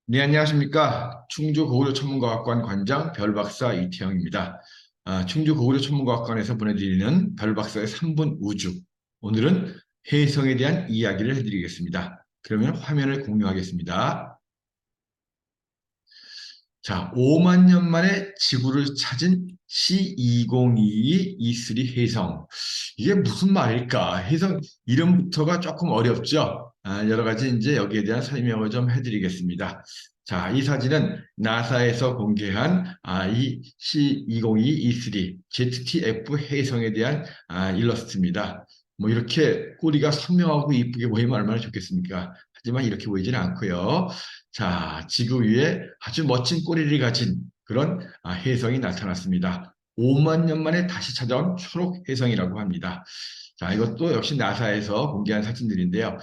네, 안녕하십니까. 충주 고구려 천문과학관 관장 별박사 이태영입니다. 충주 고구려 천문과학관에서 보내드리는 별박사의 3분 우주. 오늘은 해성에 대한 이야기를 해드리겠습니다. 그러면 화면을 공유하겠습니다. 자, 5만 년 만에 지구를 찾은 C2022 E3 해성. 이게 무슨 말일까? 해성 이름부터가 조금 어렵죠? 여러 가지 이제 여기에 대한 설명을 좀 해드리겠습니다. 자, 이 사진은 나사에서 공개한 이 C2022 E3 ZTF 해성에 대한 일러스트입니다. 뭐 이렇게 꼬리가 선명하고 이쁘게 보이면 얼마나 좋겠습니까? 하지만 이렇게 보이지는 않고요. 자, 지구 위에 아주 멋진 꼬리를 가진 그런 혜성이 나타났습니다. 5만 년 만에 다시 찾아온 초록 혜성이라고 합니다. 자, 이것도 역시 나사에서 공개한 사진들인데요.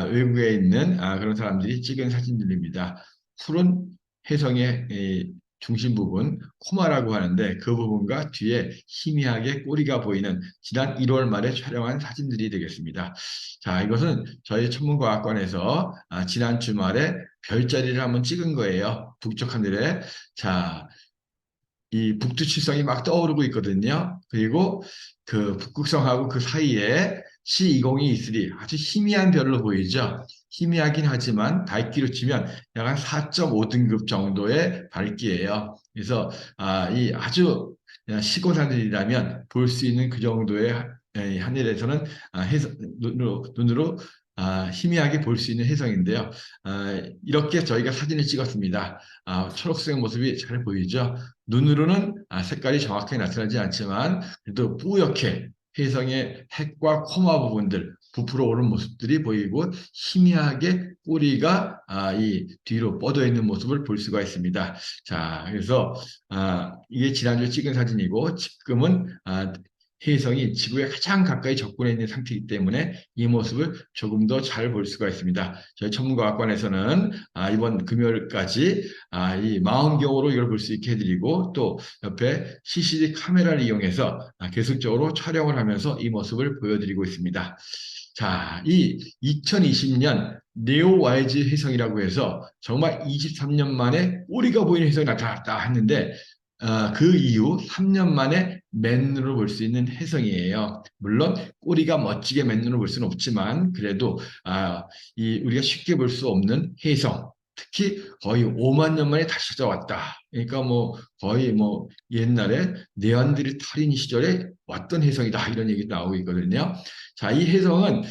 외국에 있는 그런 사람들이 찍은 사진들입니다. 푸른 혜성의 중심 부분, 코마라고 하는데 그 부분과 뒤에 희미하게 꼬리가 보이는 지난 1월 말에 촬영한 사진들이 되겠습니다. 자, 이것은 저희 천문과학관에서 지난 주말에 별자리를 한번 찍은 거예요. 북쪽 하늘에. 자, 이 북두칠성이 막 떠오르고 있거든요. 그리고 그 북극성하고 그 사이에 C2022 아주 희미한 별로 보이죠. 희미하긴 하지만 밝기로 치면 약 한 4.5등급 정도의 밝기예요. 그래서 이 아주 시골하늘이라면 볼 수 있는 그 정도의 하늘에서는 눈으로 희미하게 볼 수 있는 해성인데요. 이렇게 저희가 사진을 찍었습니다. 초록색 모습이 잘 보이죠? 눈으로는 색깔이 정확하게 나타나지 않지만 그래도 뿌옇게 혜성의 핵과 코마 부분들 부풀어 오른 모습들이 보이고 희미하게 꼬리가 이 뒤로 뻗어 있는 모습을 볼 수가 있습니다. 자, 그래서 이게 지난주에 찍은 사진이고 지금은 혜성이 지구에 가장 가까이 접근해 있는 상태이기 때문에 이 모습을 조금 더 잘 볼 수가 있습니다. 저희 천문과학관에서는 이번 금요일까지 이 망원경으로 이걸 볼 수 있게 해드리고 또 옆에 CCD 카메라를 이용해서 계속적으로 촬영을 하면서 이 모습을 보여드리고 있습니다. 자, 이 2020년 네오 와이즈 혜성이라고 해서 정말 23년 만에 꼬리가 보이는 혜성이 나타났다 했는데 그 이후 3년 만에 맨눈으로 볼 수 있는 혜성이에요. 물론 꼬리가 멋지게 맨눈으로 볼 수는 없지만 그래도 우리가 쉽게 볼 수 없는 혜성, 특히 거의 5만 년 만에 다시 찾아왔다. 그러니까 뭐 거의 뭐 옛날에 네안데르탈인 시절에 왔던 혜성이다 이런 얘기도 나오고 있거든요. 자, 이 혜성은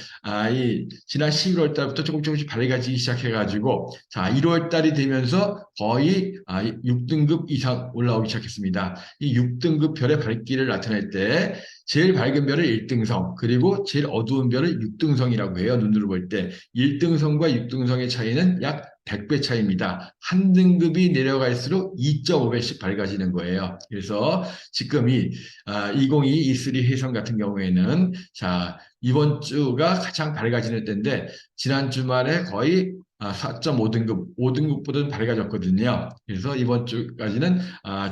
이 지난 11월 달부터 조금씩 밝아지기 시작해가지고 자 1월 달이 되면서 거의 6등급 이상 올라오기 시작했습니다. 이 6등급 별의 밝기를 나타낼 때 제일 밝은 별을 1등성 그리고 제일 어두운 별을 6등성이라고 해요. 눈으로 볼 때 1등성과 6등성의 차이는 약 100배 차이입니다. 한 등급이 내려갈수록 2.5배씩 밝아지는 거예요. 그래서 지금 이 2022 E3 해성 같은 경우에는 자 이번 주가 가장 밝아지는 때인데 지난 주말에 거의 4.5등급, 5등급보다는 밝아졌거든요. 그래서 이번 주까지는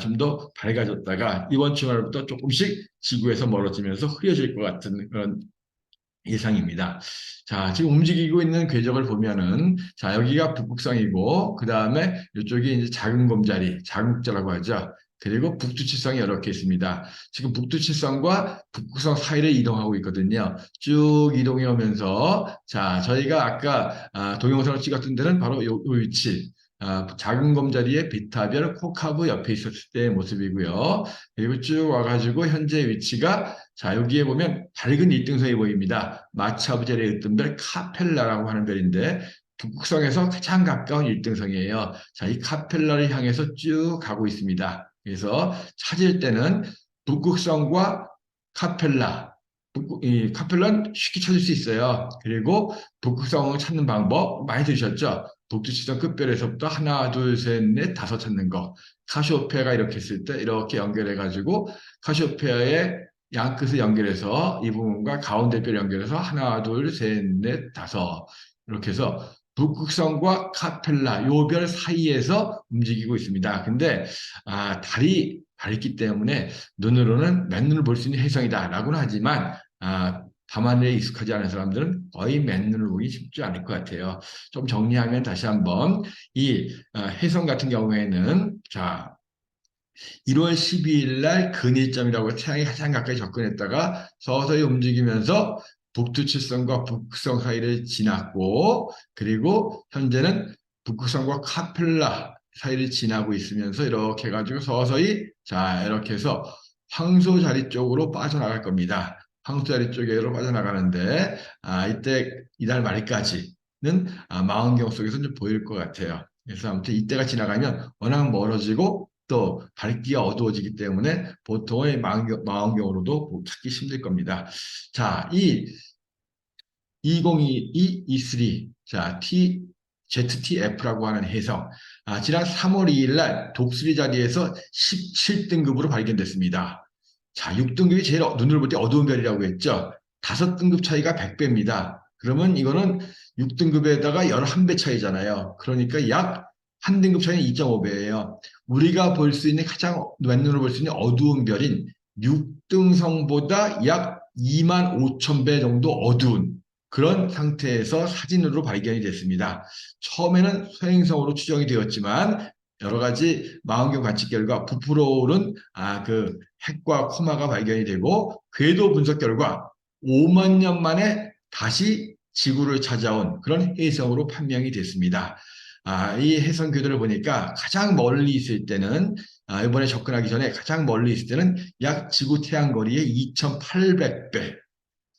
좀 더 밝아졌다가 이번 주말부터 조금씩 지구에서 멀어지면서 흐려질 것 같은 그런 예상입니다. 자, 지금 움직이고 있는 궤적을 보면은, 자, 여기가 북극성이고, 그 다음에 이쪽이 이제 작은 곰자리, 자국자라고 하죠. 그리고 북두칠성이 이렇게 있습니다. 지금 북두칠성과 북극성 사이를 이동하고 있거든요. 쭉 이동해 오면서, 자, 저희가 아까 동영상을 찍었던 데는 바로 요 위치. 작은 곰자리의 비타별 코카브 옆에 있었을 때의 모습이고요. 그리고 쭉 와가지고 현재 위치가 자, 여기에 보면 밝은 일등성이 보입니다. 마차부젤의 으뜸별 카펠라라고 하는 별인데 북극성에서 가장 가까운 일등성이에요. 자, 이 카펠라를 향해서 쭉 가고 있습니다. 그래서 찾을 때는 북극성과 카펠라, 이 카펠라는 쉽게 찾을 수 있어요. 그리고 북극성을 찾는 방법 많이 들으셨죠? 북두칠성 끝별에서부터 하나, 둘, 셋, 넷, 다섯 찾는 거. 카시오페아가 이렇게 했을 때 이렇게 연결해가지고 카시오페아의 양 끝을 연결해서 이 부분과 가운데 뼈를 연결해서 하나, 둘, 셋, 넷, 다섯 이렇게 해서 북극성과 카펠라 요 별 사이에서 움직이고 있습니다. 근데 달이 밝기 때문에 눈으로는 맨눈을 볼 수 있는 혜성이다라고는 하지만 밤하늘에 익숙하지 않은 사람들은 거의 맨눈을 보기 쉽지 않을 것 같아요. 좀 정리하면 다시 한번 이 해성 같은 경우에는 자 1월 12일 날 근일점이라고 태양이 가장 가까이 접근했다가 서서히 움직이면서 북두칠성과 북극성 사이를 지났고 그리고 현재는 북극성과 카펠라 사이를 지나고 있으면서 이렇게 해가지고 서서히 자 이렇게 해서 황소자리 쪽으로 빠져나갈 겁니다. 황소자리 쪽으로 빠져나가는데 이때 이달 말까지는 망원경 속에서 좀 보일 것 같아요. 그래서 아무튼 이때가 지나가면 워낙 멀어지고 또 밝기가 어두워지기 때문에 보통의 망원경으로도 찾기 힘들 겁니다. 자, 이 2022 E3 자, ZTF라고 하는 해성 지난 3월 2일 날 독수리 자리에서 17등급으로 발견됐습니다. 자, 6등급이 제일 눈으로 볼 때 어두운 별이라고 했죠. 5등급 차이가 100배입니다. 그러면 이거는 6등급에다가 11배 차이잖아요. 그러니까 약 한 등급 차이는 2.5배예요. 우리가 볼 수 있는 가장 맨눈으로 볼 수 있는 어두운 별인 6등성보다 약 2만 5천 배 정도 어두운 그런 상태에서 사진으로 발견이 됐습니다. 처음에는 소행성으로 추정이 되었지만 여러 가지 망원경 관측 결과 부풀어 오른 그 핵과 코마가 발견이 되고 궤도 분석 결과 5만 년 만에 다시 지구를 찾아온 그런 해성으로 판명이 됐습니다. 이 해성 궤도를 보니까 가장 멀리 있을 때는 이번에 접근하기 전에 가장 멀리 있을 때는 약 지구 태양 거리의 2,800배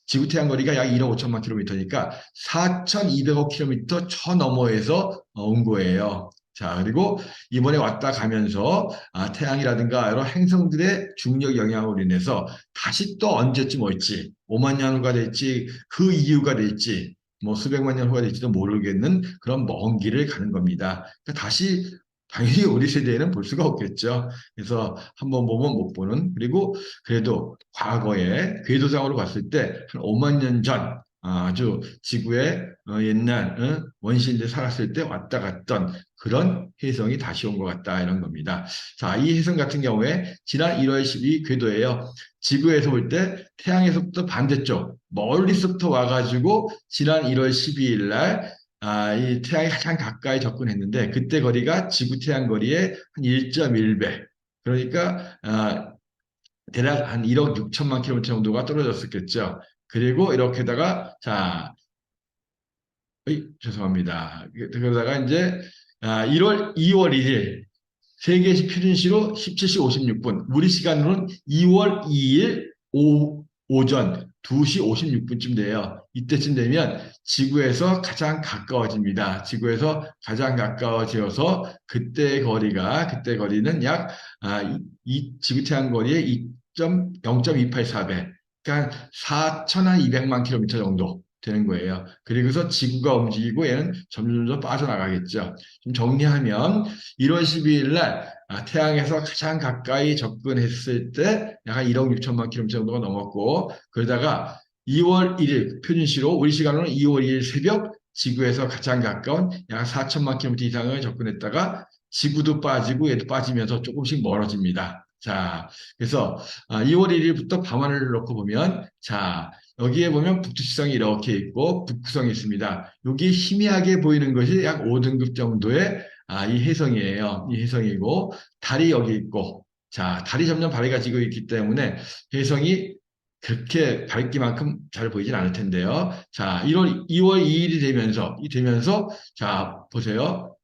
지구 태양 거리가 약 1억 5천만 킬로미터니까 4,200억 킬로미터 저 너머에서 온 거예요. 자, 그리고 이번에 왔다 가면서 태양이라든가 여러 행성들의 중력 영향으로 인해서 다시 또 언제쯤 올지, 5만 년 후가 될지, 그 이유가 될지, 뭐 수백만 년 후가 될지도 모르겠는 그런 먼 길을 가는 겁니다. 그러니까 다시 당연히 우리 세대에는 볼 수가 없겠죠. 그래서 한번 보면 못 보는 그리고 그래도 과거에 궤도상으로 봤을 때 한 5만 년 전 아주 지구의 옛날 원시인들 살았을 때 왔다 갔던 그런 해성이 다시 온 것 같다 이런 겁니다. 자, 이 해성 같은 경우에 지난 1월 12일 궤도예요. 지구에서 볼 때 태양에서부터 반대쪽 멀리서부터 와가지고 지난 1월 12일 날 이 태양이 가장 가까이 접근했는데 그때 거리가 지구 태양 거리의 한 1.1배. 그러니까 대략 한 1억 6천만 킬로미터 정도가 떨어졌었겠죠. 그리고 이렇게다가 자, 죄송합니다. 그러다가 이제 2월 1일 세계시 표준시로 17시 56분, 우리 시간으로는 2월 2일 오전 2시 56분쯤 돼요. 이때쯤 되면 지구에서 가장 가까워집니다. 지구에서 가장 가까워져서 그때 거리는 약 지구 태양 거리의 0.284배, 그러니까 4,200만 킬로미터 정도 되는 거예요. 그리고서 지구가 움직이고 얘는 점점 빠져나가겠죠. 좀 정리하면 1월 12일 날 태양에서 가장 가까이 접근했을 때 약 1억 6천만 킬로미터 정도가 넘었고 그러다가 2월 1일 표준시로 우리 시간으로는 2월 2일 새벽 지구에서 가장 가까운 약 4천만 킬로미터 이상을 접근했다가 지구도 빠지고 얘도 빠지면서 조금씩 멀어집니다. 자, 그래서 2월 1일부터 밤하늘을 놓고 보면 자, 여기에 보면 북두칠성이 이렇게 있고 북극성이 있습니다. 여기 희미하게 보이는 것이 약 5등급 정도의 이 해성이에요. 이 해성이고 달이 여기 있고 자, 달이 점점 밝아지고 있기 때문에 해성이 그렇게 밝기만큼 잘 보이진 않을 텐데요. 자, 2월 2일이 되면서 자, 보세요.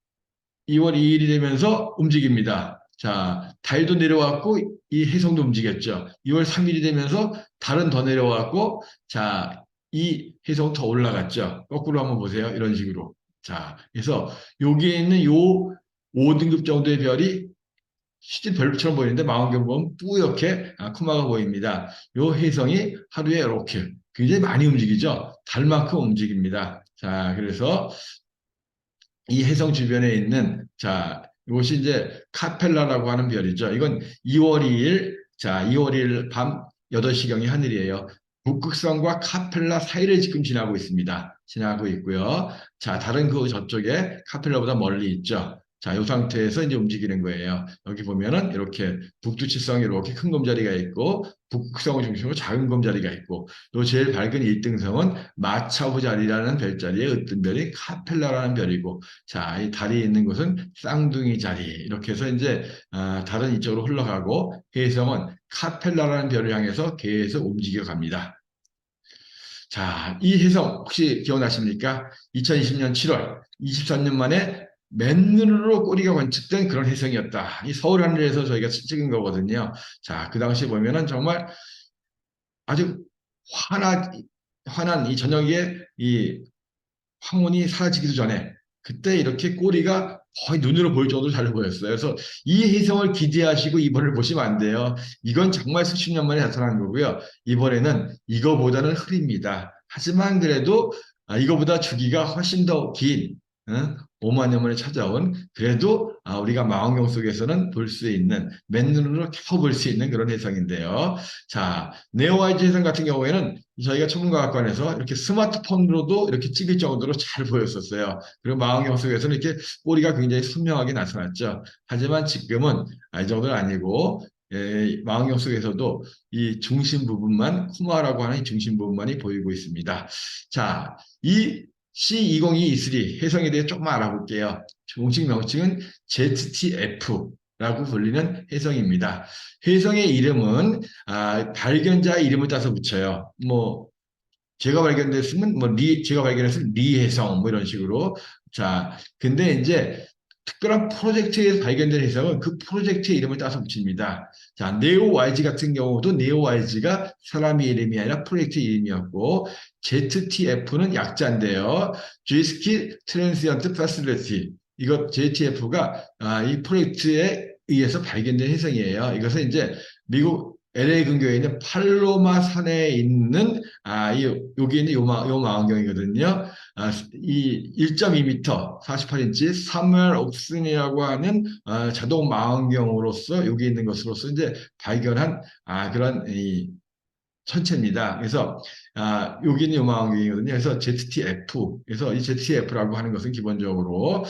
2월 2일이 되면서 움직입니다. 자, 달도 내려왔고 이 해성도 움직였죠. 2월 3일이 되면서 달은 더 내려왔고 자, 이 해성 더 올라갔죠. 거꾸로 한번 보세요. 이런 식으로. 자, 그래서 여기에 있는 요 5등급 정도의 별이 실제 별처럼 보이는데 망원경 보면 뿌옇게 코마가 보입니다. 요 해성이 하루에 이렇게 굉장히 많이 움직이죠. 달만큼 움직입니다. 자, 그래서 이 해성 주변에 있는 자 이것이 이제 카펠라라고 하는 별이죠. 이건 2월 2일 자 2월 2일 밤 8시경의 하늘이에요. 북극성과 카펠라 사이를 지금 지나고 있습니다. 지나고 있고요. 자 다른 그 저쪽에 카펠라보다 멀리 있죠. 자, 이 상태에서 이제 움직이는 거예요. 여기 보면은 이렇게 북두칠성이 이렇게 큰 곰자리가 있고 북성을 중심으로 작은 검자리가 있고 또 제일 밝은 1등성은 마차부 자리라는 별자리에 으뜸 별이 카펠라라는 별이고 자, 이 달이 있는 곳은 쌍둥이 자리 이렇게 해서 이제 달은 이쪽으로 흘러가고 혜성은 카펠라라는 별을 향해서 계속 움직여 갑니다. 자, 이 혜성 혹시 기억나십니까? 2020년 7월 23년 만에 맨눈으로 꼬리가 관측된 그런 혜성이었다. 이 서울 하늘에서 저희가 찍은 거거든요. 자, 그 당시 보면은 정말 아주 환한, 환한 이 저녁에 이 황혼이 사라지기도 전에 그때 이렇게 꼬리가 거의 눈으로 보일 정도로 잘 보였어요. 그래서 이 혜성을 기대하시고 이번을 보시면 안 돼요. 이건 정말 수십 년 만에 나타난 거고요. 이번에는 이거보다는 흐립니다. 하지만 그래도 이거보다 주기가 훨씬 더 긴 5만 년 만에 찾아온 그래도 우리가 망원경 속에서는 볼 수 있는 맨눈으로 겨우 볼 수 있는 그런 혜성인데요. 자, 네오아이즈 혜성 같은 경우에는 저희가 천문과학관에서 이렇게 스마트폰으로도 이렇게 찍을 정도로 잘 보였었어요. 그리고 망원경 속에서는 이렇게 꼬리가 굉장히 선명하게 나타났죠. 하지만 지금은 이 정도는 아니고 망원경 속에서도 이 중심 부분만 코마라고 하는 이 중심 부분만이 보이고 있습니다. 자, 이 C20223 혜성에 대해 조금 알아볼게요. 공식 명칭은 ZTF라고 불리는 혜성입니다. 혜성의 이름은 발견자의 이름을 따서 붙여요. 뭐 제가 발견됐으면 제가 발견했으면 리혜성 뭐 이런 식으로. 자, 근데 이제 특별한 프로젝트에서 발견된 혜성은 그 프로젝트의 이름을 따서 붙입니다. 자, 네오와이즈 같은 경우도 네오와이즈가 사람의 이름이 아니라 프로젝트 이름이었고 ZTF는 약자인데요. 주이스키 트랜시언트 패슬리티. 이것 ZTF가 이 프로젝트에 의해서 발견된 혜성이에요. 이것은 이제 미국 LA 근교에 있는 팔로마 산에 있는 여기 있는 요 망원경이거든요. 이 1.2m 48인치 사무엘 옥슨이라고 하는 자동 망원경으로서 여기 있는 것으로서 이제 발견한 그런 이 천체입니다. 그래서 여기 있는 요망원경이거든요. 그래서 ZTF. 그래서 이 ZTF라고 하는 것은 기본적으로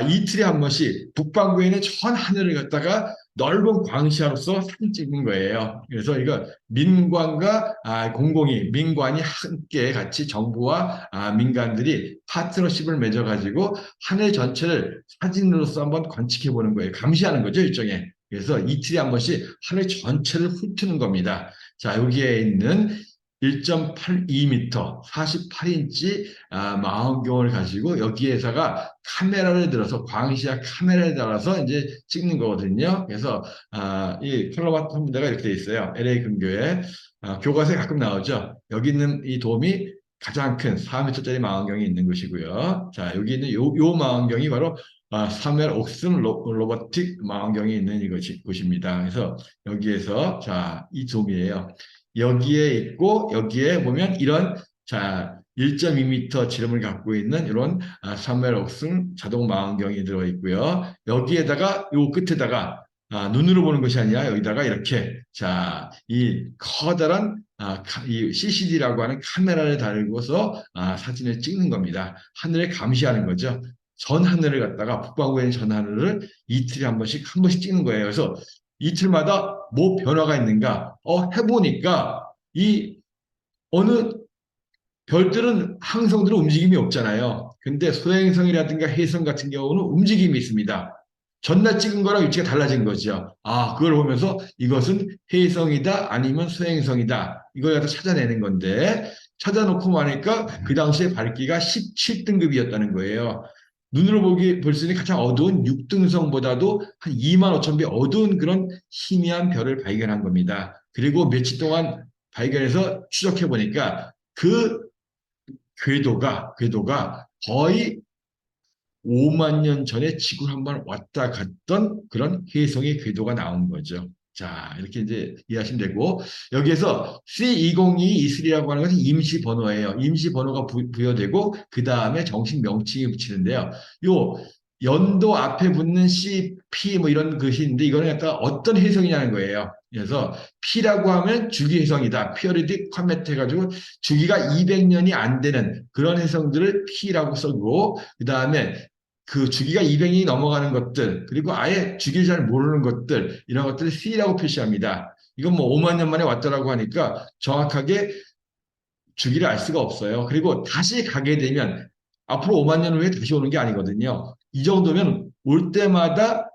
이틀에 한 번씩 북반구에 있는 전 하늘을 갖다가 넓은 광시야로서 사진 찍는 거예요. 그래서 이거 민관과 공공이 민관이 함께 같이 정부와 민간들이 파트너십을 맺어가지고 하늘 전체를 사진으로서 한번 관측해 보는 거예요. 감시하는 거죠, 일종의. 그래서 이틀에 한 번씩 하늘 전체를 훑는 겁니다. 자, 여기에 있는 1.82m, 48인치 망원경을 가지고 여기에다가 카메라를 들어서 광시야 카메라를 달아서 이제 찍는 거거든요. 그래서 이 컬러마 탐지대가 이렇게 돼 있어요. LA 근교에 교과서에 가끔 나오죠. 여기 있는 이 돔이 가장 큰 4m짜리 망원경이 있는 곳이고요. 자, 여기 있는 요 망원경이 바로 사멜 옥슨 로보틱 망원경이 있는 곳입니다. 그래서 여기에서 자, 이 돔이에요. 여기에 있고 여기에 보면 이런 자 1.2m 지름을 갖고 있는 이런 사멜 옥슨 자동 망원경이 들어 있고요. 여기에다가 요 끝에다가 눈으로 보는 것이 아니라 여기다가 이렇게 자 이 커다란 이 CCD라고 하는 카메라를 달고서 사진을 찍는 겁니다. 하늘을 감시하는 거죠. 전 하늘을 갖다가 북반구에 있는 전 하늘을 이틀에 한 번씩 찍는 거예요. 그래서 이틀마다 뭐 변화가 있는가? 해보니까 이 어느 별들은 항성들은 움직임이 없잖아요. 근데 소행성이라든가 해성 같은 경우는 움직임이 있습니다. 전날 찍은 거랑 위치가 달라진 거죠. 그걸 보면서 이것은 해성이다 아니면 소행성이다. 이걸 갖다 찾아내는 건데 찾아놓고 나니까 그 당시에 밝기가 17등급이었다는 거예요. 눈으로 볼 수 있는 가장 어두운 6등성보다도 한 2만 5천 배 어두운 그런 희미한 별을 발견한 겁니다. 그리고 며칠 동안 발견해서 추적해 보니까 그 궤도가 거의 5만 년 전에 지구를 한번 왔다 갔던 그런 혜성의 궤도가 나온 거죠. 자, 이렇게 이제 이해하시면 되고, 여기에서 C20223라고 하는 것은 임시 번호예요. 임시 번호가 부여되고, 그 다음에 정식 명칭이 붙이는데요. 요 연도 앞에 붙는 CP 뭐 이런 것이 있는데, 이거는 약간 어떤 혜성이냐는 거예요. 그래서 P라고 하면 주기 혜성이다. 피어리딕 커메트 해가지고 주기가 200년이 안 되는 그런 혜성들을 P라고 쓰고, 그 다음에 그 주기가 200년이 넘어가는 것들, 그리고 아예 주기를 잘 모르는 것들, 이런 것들을 C라고 표시합니다. 이건 뭐 5만 년 만에 왔다라고 하니까 정확하게 주기를 알 수가 없어요. 그리고 다시 가게 되면 앞으로 5만 년 후에 다시 오는 게 아니거든요. 이 정도면 올 때마다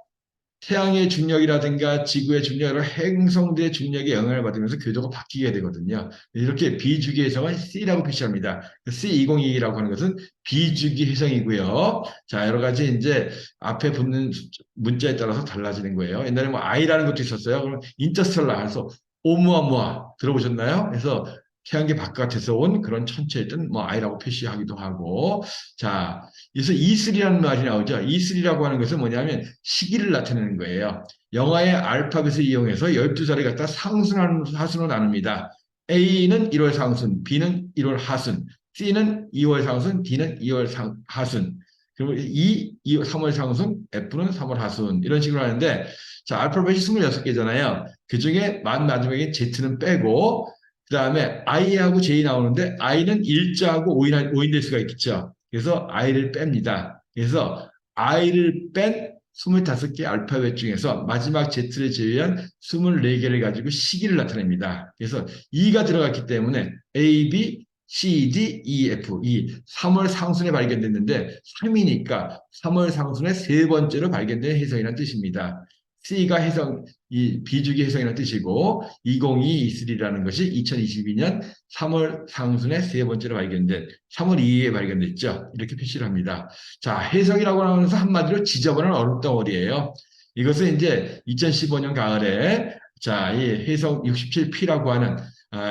태양의 중력이라든가 지구의 중력, 행성들의 중력에 영향을 받으면서 궤도가 바뀌게 되거든요. 이렇게 비주기 해성은 C라고 표시합니다. C202라고 하는 것은 비주기 해성이고요. 자, 여러 가지 이제 앞에 붙는 문자에 따라서 달라지는 거예요. 옛날에 뭐 I라는 것도 있었어요. 그럼 인터스텔라 해서 오umu아무아 들어보셨나요? 그래서 태양계 바깥에서 온 그런 천체든 뭐 I라고 표시하기도 하고. 자, 그래서 E3라는 말이 나오죠. E3라고 하는 것은 뭐냐면 시기를 나타내는 거예요. 영화의 알파벳을 이용해서 12자리 갖다 상순하는 하순으로 나눕니다. A는 1월 상순, B는 1월 하순, C는 2월 상순, D는 2월 하순. 그리고 3월 상순, F는 3월 하순. 이런 식으로 하는데, 자, 알파벳이 26개잖아요. 그 중에 맨 마지막에 Z는 빼고, 그 다음에 I하고 J 나오는데, I는 일자하고 오인될 수가 있겠죠. 그래서 I를 뺍니다. 그래서 I를 뺀 25개 알파벳 중에서 마지막 Z를 제외한 24개를 가지고 시기를 나타냅니다. 그래서 E가 들어갔기 때문에 A, B, C, D, E, F, E 3월 상순에 발견됐는데 3이니까 3월 상순의 세 번째로 발견된 해성이라는 뜻입니다. C가 해성, 이 비주기 해성이라는 뜻이고 2022-23라는 것이 2022년 3월 상순의 세 번째로 발견된 3월 2일에 발견됐죠. 이렇게 표시를 합니다. 자, 해성이라고 하면서 한마디로 지저분한 얼음덩어리예요. 이것은 이제 2015년 가을에 자, 이 해성 67P라고 하는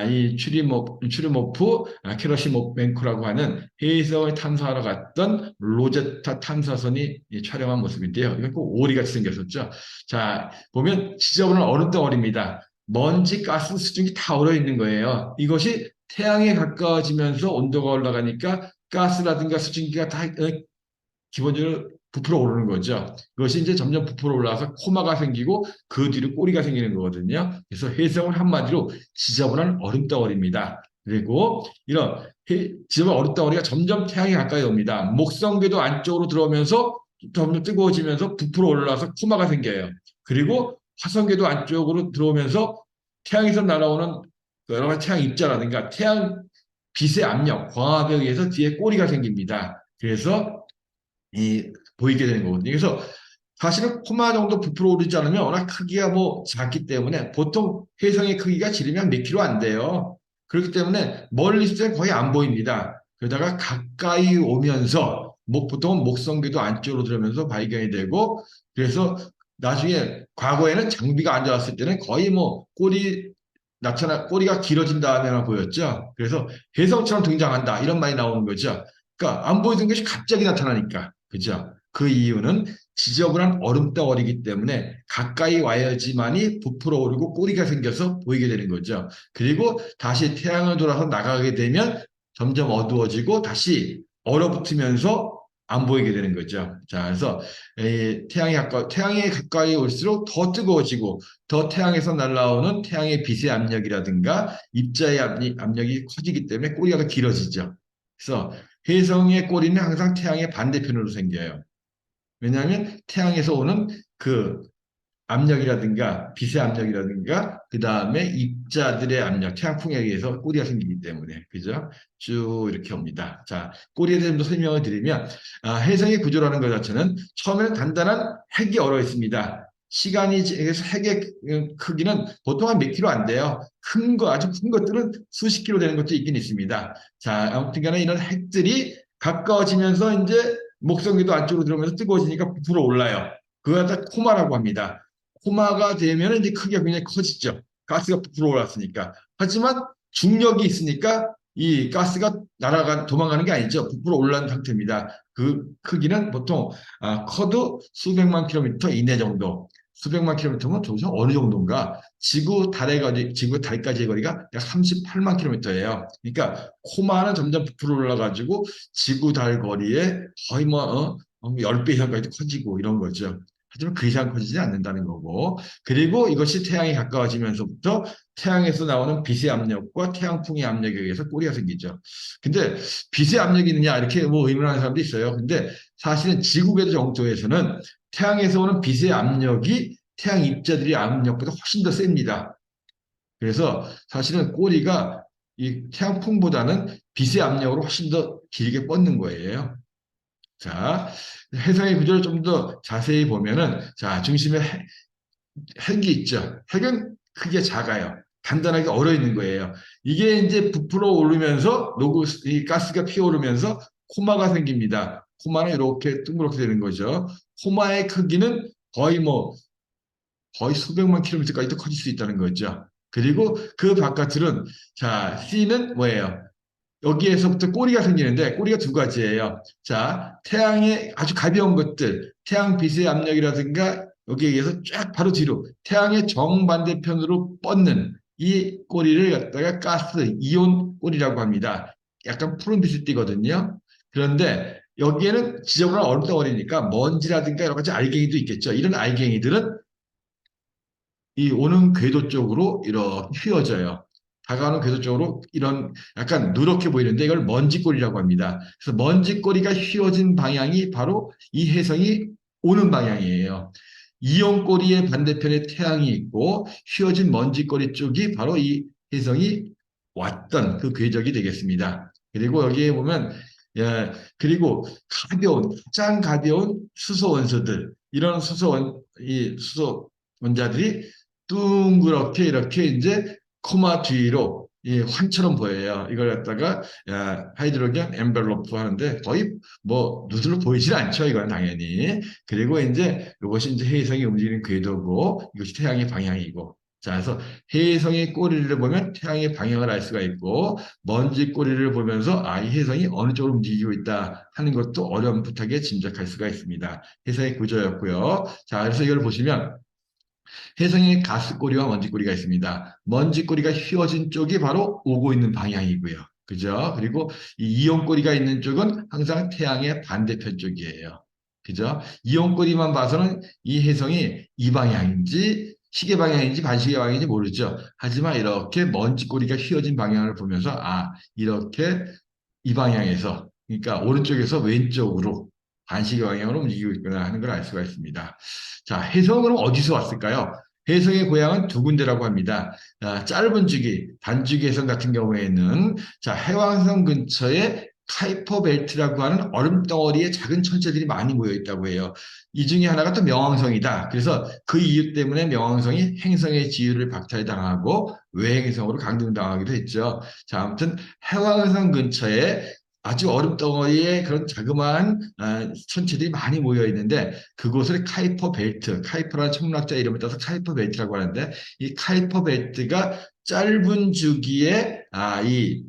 이 추리모프 캐러시모뱅크라고 하는 해성을 탐사하러 갔던 로제타 탐사선이 촬영한 모습인데요. 이건 꼭 오리같이 생겼었죠. 자, 보면 지저분한 얼음덩어리입니다. 먼지, 가스, 수증기 다 얼어 있는 거예요. 이것이 태양에 가까워지면서 온도가 올라가니까 가스라든가 수증기가 다 기본적으로 부풀어 오르는 거죠. 그것이 이제 점점 부풀어 올라와서 코마가 생기고 그 뒤로 꼬리가 생기는 거거든요. 그래서 해성은 한마디로 지저분한 얼음덩어리입니다. 그리고 이런 지저분한 얼음덩어리가 점점 태양에 가까이 옵니다. 목성궤도 안쪽으로 들어오면서 점점 뜨거워지면서 부풀어 올라와서 코마가 생겨요. 그리고 화성궤도 안쪽으로 들어오면서 태양에서 날아오는 여러 가지 태양 입자라든가 태양 빛의 압력, 광합에 의해서 뒤에 꼬리가 생깁니다. 그래서 보이게 되는 거거든요. 그래서 사실은 코마 정도 부풀어 오르지 않으면 워낙 크기가 뭐 작기 때문에 보통 혜성의 크기가 지르면 몇 킬로 안 돼요. 그렇기 때문에 멀리 있을 때 거의 안 보입니다. 그러다가 가까이 오면서 보통은 목성궤도 안쪽으로 들어오면서 발견이 되고 그래서 나중에 과거에는 장비가 안 좋았을 때는 거의 뭐 꼬리가 길어진 다음에만 보였죠. 그래서 혜성처럼 등장한다 이런 말이 나오는 거죠. 그러니까 안 보이던 것이 갑자기 나타나니까 그죠? 그 이유는 지저분한 얼음덩어리이기 때문에 가까이 와야지만이 부풀어 오르고 꼬리가 생겨서 보이게 되는 거죠. 그리고 다시 태양을 돌아서 나가게 되면 점점 어두워지고 다시 얼어붙으면서 안 보이게 되는 거죠. 자, 그래서 태양에 가까이 올수록 더 뜨거워지고 더 태양에서 날아오는 태양의 빛의 압력이라든가 입자의 압력이 커지기 때문에 꼬리가 더 길어지죠. 그래서 혜성의 꼬리는 항상 태양의 반대편으로 생겨요. 왜냐하면 태양에서 오는 그 압력이라든가 빛의 압력이라든가 그 다음에 입자들의 압력, 태양풍에 의해서 꼬리가 생기기 때문에 그죠? 쭉 이렇게 옵니다. 자, 꼬리에 대해서 좀 더 설명을 드리면 혜성의 구조라는 것 자체는 처음에는 단단한 핵이 얼어 있습니다. 시간이 해서 핵의 크기는 보통 한 몇 킬로 안 돼요. 아주 큰 것들은 수십 킬로 되는 것도 있긴 있습니다. 자, 아무튼 간에 이런 핵들이 가까워지면서 이제 목성궤도 안쪽으로 들어오면서 뜨거워지니까 부풀어 올라요. 그걸 갖다 코마라고 합니다. 코마가 되면 이제 크기가 굉장히 커지죠. 가스가 부풀어 올랐으니까. 하지만 중력이 있으니까 이 가스가 도망가는 게 아니죠. 부풀어 올라온 상태입니다. 그 크기는 보통 커도 수백만 킬로미터 이내 정도. 수백만 킬로미터면 도대체 어느 정도인가? 지구 달까지의 거리가 약 38만 킬로미터예요. 그러니까 코마는 점점 부풀어 올라가지고 지구 달 거리에 거의 뭐 10배 이상까지 커지고 이런 거죠. 하지만 그 이상 커지지 않는다는 거고. 그리고 이것이 태양에 가까워지면서부터 태양에서 나오는 빛의 압력과 태양풍의 압력에 의해서 꼬리가 생기죠. 근데 빛의 압력이 있느냐 이렇게 뭐 의문하는 사람도 있어요. 근데 사실은 지구궤도 정도에서는 태양에서 오는 빛의 압력이 태양 입자들의 압력보다 훨씬 더 셉니다. 그래서 사실은 꼬리가 이 태양풍보다는 빛의 압력으로 훨씬 더 길게 뻗는 거예요. 자, 해성의 구조를 좀 더 자세히 보면은, 자, 중심에 핵이 있죠. 핵은 크게 작아요. 단단하게 얼어 있는 거예요. 이게 이제 부풀어 오르면서 이 가스가 피어오르면서 코마가 생깁니다. 코마는 이렇게 둥그렇게 되는 거죠. 코마의 크기는 거의 거의 수백만 킬로미터까지도 커질 수 있다는 거죠. 그리고 그 바깥으로는, 자, C는 뭐예요? 여기에서부터 꼬리가 생기는데 꼬리가 두 가지예요. 자, 태양의 아주 가벼운 것들, 태양 빛의 압력이라든가 여기에 의해서 쫙 바로 뒤로 태양의 정반대편으로 뻗는 이 꼬리를 갖다가 가스 이온 꼬리라고 합니다. 약간 푸른 빛을 띠거든요. 그런데 여기에는 지저분한 얼음 덩어리니까 먼지라든가 여러 가지 알갱이도 있겠죠. 이런 알갱이들은 이 오는 궤도 쪽으로 이렇게 휘어져요. 다가오는 궤도 쪽으로 이런 약간 누렇게 보이는데 이걸 먼지꼬리라고 합니다. 그래서 먼지꼬리가 휘어진 방향이 바로 이 해성이 오는 방향이에요. 이온꼬리의 반대편에 태양이 있고 휘어진 먼지꼬리 쪽이 바로 이 해성이 왔던 그 궤적이 되겠습니다. 그리고 여기에 보면 그리고 가장 가벼운 수소 원소들 이런 이 수소 원자들이 둥그렇게 이렇게 이제 코마 뒤로 이 환처럼 보여요. 이걸 갖다가 하이드로겐 엠벨로프 하는데 거의 뭐 눈으로 보이질 않죠. 이건 당연히. 그리고 이제 이것이 이제 해성이 움직이는 궤도고 이것이 태양의 방향이고. 자, 그래서 해성의 꼬리를 보면 태양의 방향을 알 수가 있고 먼지 꼬리를 보면서 이 해성이 어느 쪽으로 움직이고 있다 하는 것도 어렴풋하게 짐작할 수가 있습니다. 해성의 구조였고요. 자, 그래서 이걸 보시면 혜성에 가스꼬리와 먼지꼬리가 있습니다. 먼지꼬리가 휘어진 쪽이 바로 오고 있는 방향이고요. 그죠? 그리고 이 이온꼬리가 있는 쪽은 항상 태양의 반대편 쪽이에요. 그죠? 이온꼬리만 봐서는 이 혜성이 이 방향인지 시계 방향인지 반시계 방향인지 모르죠. 하지만 이렇게 먼지꼬리가 휘어진 방향을 보면서 이렇게 이 방향에서 그러니까 오른쪽에서 왼쪽으로 반시계 방향으로 움직이고 있구나 하는 걸 알 수가 있습니다. 자, 혜성은 그럼 어디서 왔을까요? 혜성의 고향은 두 군데라고 합니다. 짧은 주기, 단주기 혜성 같은 경우에는 자, 해왕성 근처에 카이퍼 벨트라고 하는 얼음 덩어리에 작은 천체들이 많이 모여 있다고 해요. 이 중에 하나가 또 명왕성이다. 그래서 그 이유 때문에 명왕성이 행성의 지위를 박탈당하고 외행성으로 강등당하기도 했죠. 자, 아무튼 해왕성 근처에 아주 얼음 덩어리에 그런 자그마한 천체들이 많이 모여 있는데 그곳을 카이퍼 벨트, 카이퍼라는 천문학자 이름을 따서 카이퍼 벨트라고 하는데 이 카이퍼 벨트가 짧은 주기에 이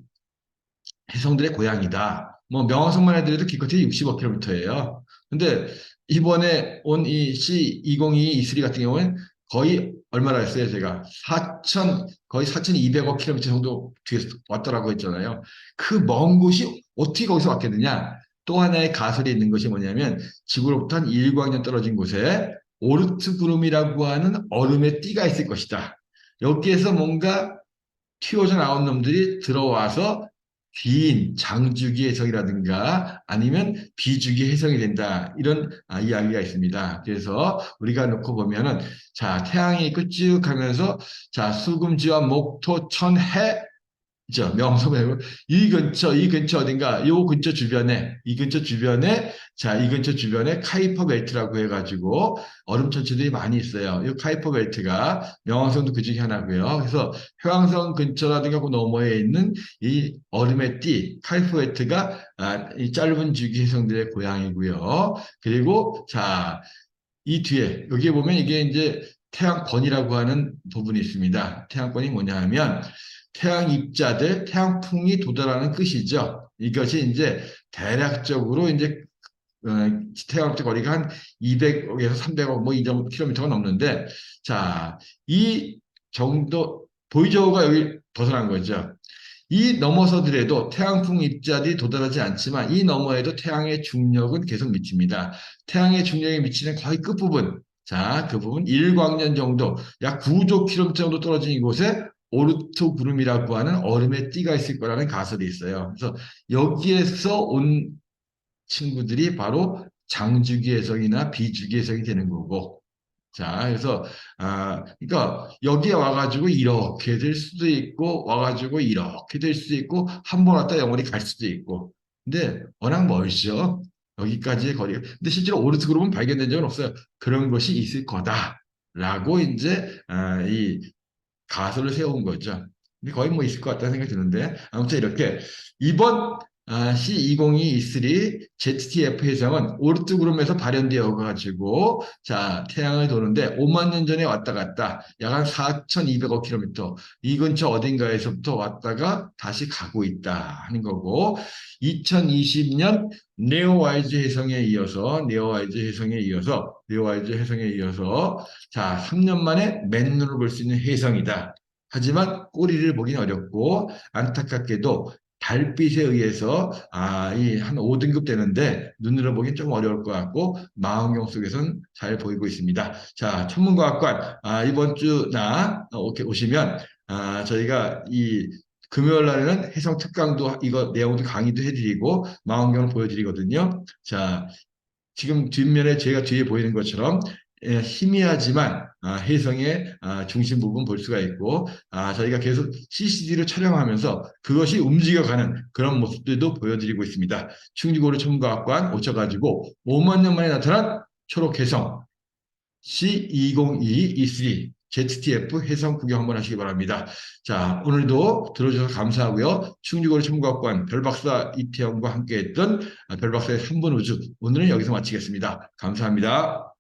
해성들의 고향이다. 뭐 명왕성만 해도 기껏해 65km예요. 근데 이번에 온 이 C202 E3 같은 경우는 거의 얼마나 했어요? 제가 4천 거의 4,200억 킬로미터 정도 뒤에서 왔더라고 했잖아요. 그 먼 곳이 어떻게 거기서 왔겠느냐? 또 하나의 가설이 있는 것이 뭐냐면 지구로부터 한 1광년 떨어진 곳에 오르트 구름이라고 하는 얼음의 띠가 있을 것이다. 여기에서 뭔가 튀어져 나온 놈들이 들어와서 긴 장주기 해석이라든가 아니면 비주기 해석이 된다. 이런 이야기가 있습니다. 그래서 우리가 놓고 보면은 자, 태양이 있고 쭉 하면서 자, 수금지와 목토, 천, 해 죠. 명성이고 이 근처 어딘가 요 근처 주변에 이 근처 주변에 자, 이 근처 주변에 카이퍼 벨트라고 해가지고 얼음 천체들이 많이 있어요. 이 카이퍼 벨트가 명왕성도 그 중에 하나고요. 그래서 해왕성 근처라든가 그 너머에 있는 이 얼음의 띠 카이퍼 벨트가 이 짧은 주기 해성들의 고향이고요. 그리고 자, 이 뒤에 여기에 보면 이게 이제 태양권이라고 하는 부분이 있습니다. 태양권이 뭐냐 하면 태양 입자들, 태양풍이 도달하는 끝이죠. 이것이 이제 대략적으로 이제 어, 태양적 거리가 한 200억에서 300억 뭐 이 정도 킬로미터가 넘는데 자, 이 정도 보이저우가 여기 벗어난 거죠. 이 넘어서더라도 태양풍 입자들이 도달하지 않지만 이 너머에도 태양의 중력은 계속 미칩니다. 태양의 중력이 미치는 거의 끝부분, 자, 그 부분 1광년 정도, 약 9조 킬로미터 정도 떨어진 이곳에 오르트 구름이라고 하는 얼음의 띠가 있을 거라는 가설이 있어요. 그래서 여기에서 온 친구들이 바로 장주기 해석이나 비주기 해석이 되는 거고, 자, 그래서, 그러니까 여기에 와가지고 이렇게 될 수도 있고, 와가지고 이렇게 될 수도 있고, 한 번 왔다 영원히 갈 수도 있고. 근데 워낙 멀죠. 여기까지의 거리가. 근데 실제로 오르트 그룹은 발견된 적은 없어요. 그런 것이 있을 거다라고 이제 이 가설을 세운 거죠. 근데 거의 뭐 있을 것 같다는 생각이 드는데 아무튼 이렇게 이번 C2022 ZTF 회성은 오르트 그룹에서 발현되어 가지고 자 태양을 도는데 5만 년 전에 왔다 갔다 약 한 4,200억 킬로미터 이 근처 어딘가에서부터 왔다가 다시 가고 있다 하는 거고 2020년 네오와이즈 해성에 이어서 자 3년 만에 맨눈으로 볼 수 있는 해성이다. 하지만 꼬리를 보긴 어렵고 안타깝게도 달빛에 의해서 이 한 5등급 되는데 눈으로 보긴 좀 어려울 것 같고 망원경 속에서는 잘 보이고 있습니다. 자, 천문과학관 이번 주나 오시면 저희가 이 금요일 날에는 해성 특강도 이거 내용도 강의도 해드리고 망원경을 보여드리거든요. 자, 지금 뒷면에 제가 뒤에 보이는 것처럼 희미하지만 해성의 중심 부분 볼 수가 있고 저희가 계속 CCD로 촬영하면서 그것이 움직여가는 그런 모습들도 보여드리고 있습니다. 충주고려 천문과학관 오셔가지고 5만 년 만에 나타난 초록 해성 C2022 E3 ZTF 해성 구경 한번 하시기 바랍니다. 자, 오늘도 들어주셔서 감사하고요. 충주고려 천문과학관 별박사 이태영과 함께했던 별박사의 3분 우주 오늘은 여기서 마치겠습니다. 감사합니다.